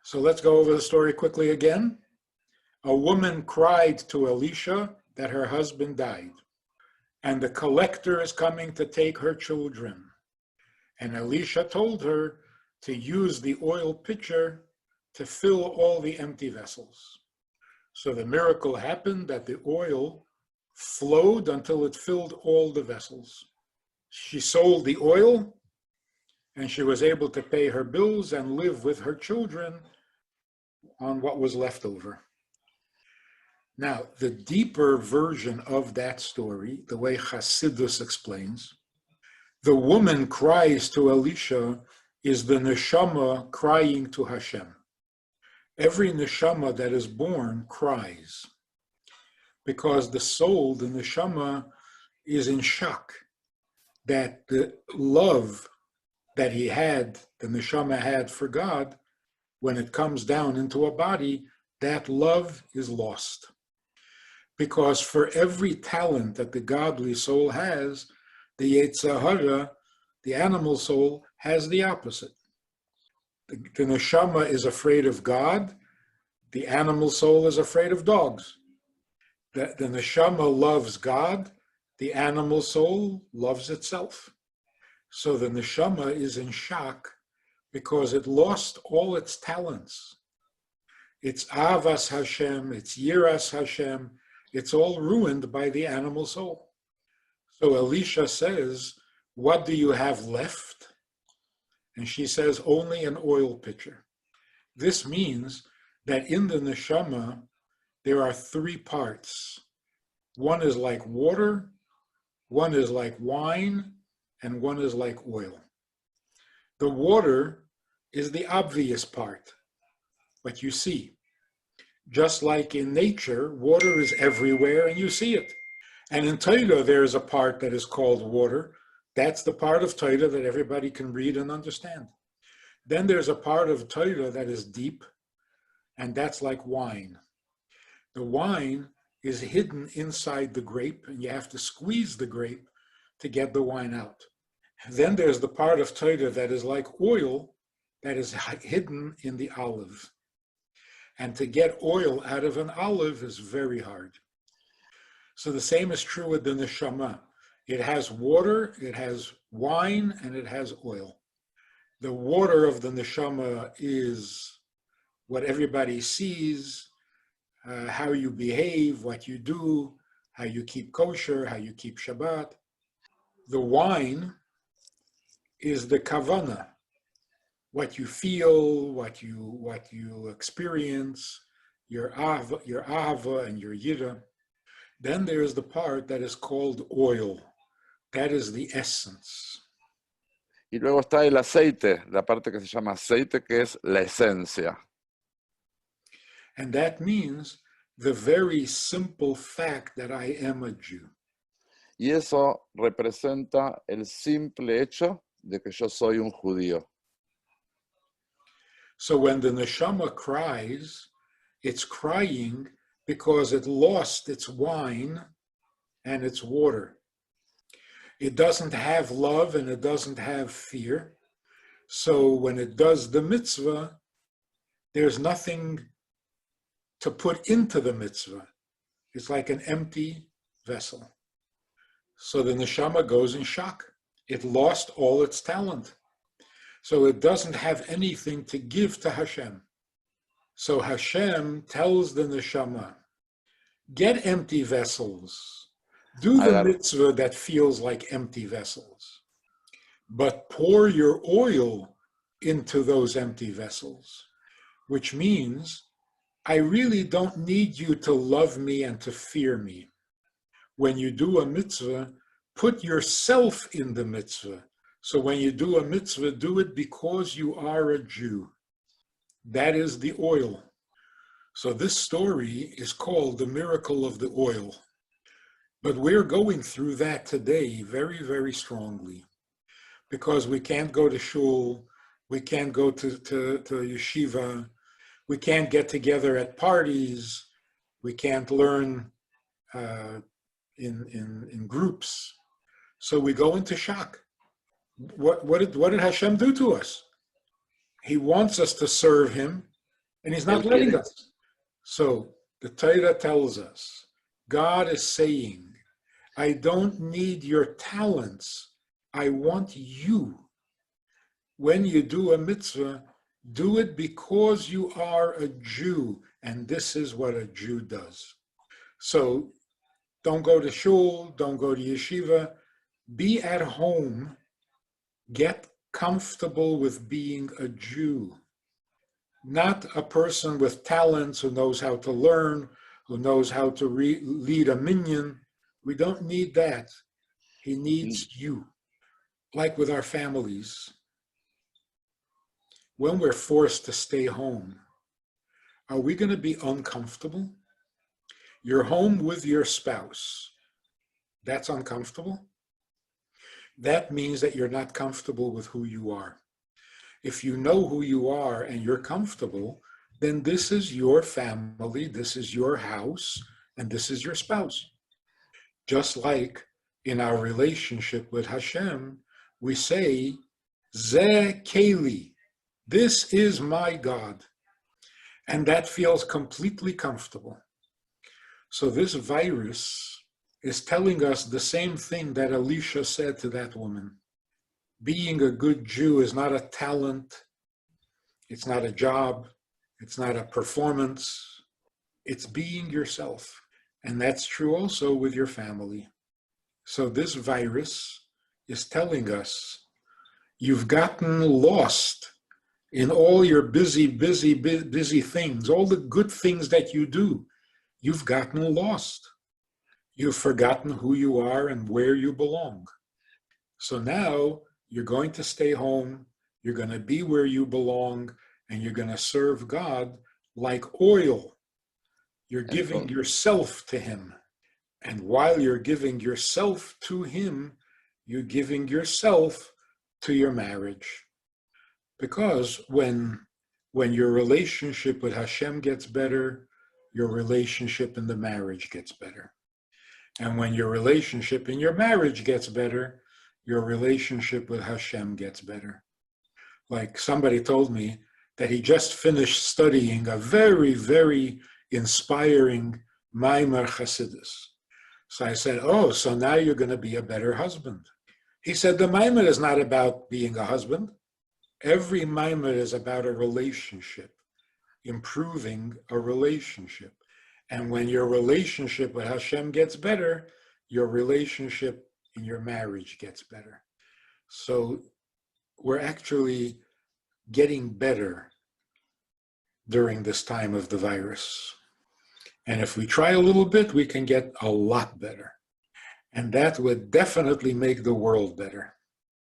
So let's go over the story quickly again. A woman cried to Elisha that her husband died, and the collector is coming to take her children. And Elisha told her to use the oil pitcher to fill all the empty vessels. So the miracle happened that the oil flowed until it filled all the vessels. She sold the oil, and she was able to pay her bills and live with her children on what was left over. Now, the deeper version of that story, the way Hasidus explains, the woman cries to Elisha is the neshama crying to Hashem. Every neshama that is born cries because the soul, the neshama, is in shock that the love that he had, the neshama had for God, when it comes down into a body, that love is lost. Because for every talent that the godly soul has, the Yetzer Hara, the animal soul, has the opposite. The neshama is afraid of God. The animal soul is afraid of dogs. The neshama loves God. The animal soul loves itself. So the neshama is in shock because it lost all its talents. It's Avas Hashem, it's Yiras Hashem. It's all ruined by the animal soul. So Elisha says, what do you have left? And she says, only an oil pitcher. This means that in the neshama, there are three parts. One is like water, one is like wine, and one is like oil. The water is the obvious part, what you see. Just like in nature, water is everywhere and you see it. And in Torah, there is a part that is called water. That's the part of Torah that everybody can read and understand. Then there's a part of Torah that is deep, and that's like wine. The wine is hidden inside the grape, and you have to squeeze the grape to get the wine out. Then there's the part of Torah that is like oil, that is hidden in the olive. And to get oil out of an olive is very hard. So the same is true with the neshama. It has water, it has wine, and it has oil. The water of the neshama is what everybody sees, how you behave, what you do, how you keep kosher, how you keep Shabbat. The wine is the kavana, what you feel, what you experience, your ahava and your yira. Then there's the part that is called oil. That is the essence. Y luego está el aceite, la parte que se llama aceite, que es la esencia. And that means the very simple fact that I am a Jew. Y eso representa el simple hecho de que yo soy un judío. So when the neshama cries, it's crying because it lost its wine and its water. It doesn't have love and it doesn't have fear. So when it does the mitzvah, there's nothing to put into the mitzvah. It's like an empty vessel. So the neshama goes in shock. It lost all its talent. So it doesn't have anything to give to Hashem. So Hashem tells the neshama, get empty vessels. Do the mitzvah that feels like empty vessels. But pour your oil into those empty vessels, which means I really don't need you to love me and to fear me. When you do a mitzvah, put yourself in the mitzvah. So when you do a mitzvah, do it because you are a Jew. That is the oil. So this story is called the miracle of the oil. But we're going through that today very, very strongly. Because we can't go to shul, we can't go to yeshiva, we can't get together at parties, we can't learn in groups. So we go into shock. What did Hashem do to us? He wants us to serve him. And he's not Él letting quiere, us. So the Torah tells us, God is saying, I don't need your talents. I want you. When you do a mitzvah, do it because you are a Jew. And this is what a Jew does. So don't go to shul, don't go to yeshiva. Be at home. Get comfortable with being a Jew. Not a person with talents who knows how to learn, who knows how to lead a minyan. We don't need that. He needs you. Like with our families, when we're forced to stay home, are we going to be uncomfortable? You're home with your spouse. That's uncomfortable. That means that you're not comfortable with who you are. If you know who you are and you're comfortable, then this is your family, this is your house, and this is your spouse. Just like in our relationship with Hashem, we say, Ze Keli, this is my God. And that feels completely comfortable. So this virus is telling us the same thing that Elisha said to that woman. Being a good Jew is not a talent, it's not a job, it's not a performance, it's being yourself. And that's true also with your family. So this virus is telling us you've gotten lost in all your busy things, all the good things that you do. You've gotten lost. You've forgotten who you are and where you belong. So now you're going to stay home, you're going to be where you belong, and you're going to serve God like oil. You're giving yourself to him. And while you're giving yourself to him, you're giving yourself to your marriage. Because when your relationship with Hashem gets better, your relationship in the marriage gets better. And when your relationship in your marriage gets better, your relationship with Hashem gets better. Like somebody told me that he just finished studying a very, very inspiring Maimar Chassidus. So I said, oh, so now you're going to be a better husband. He said, the Maimar is not about being a husband. Every Maimar is about a relationship, improving a relationship. And when your relationship with Hashem gets better, your relationship in your marriage gets better. So we're actually getting better during this time of the virus. And if we try a little bit, we can get a lot better. And that would definitely make the world better.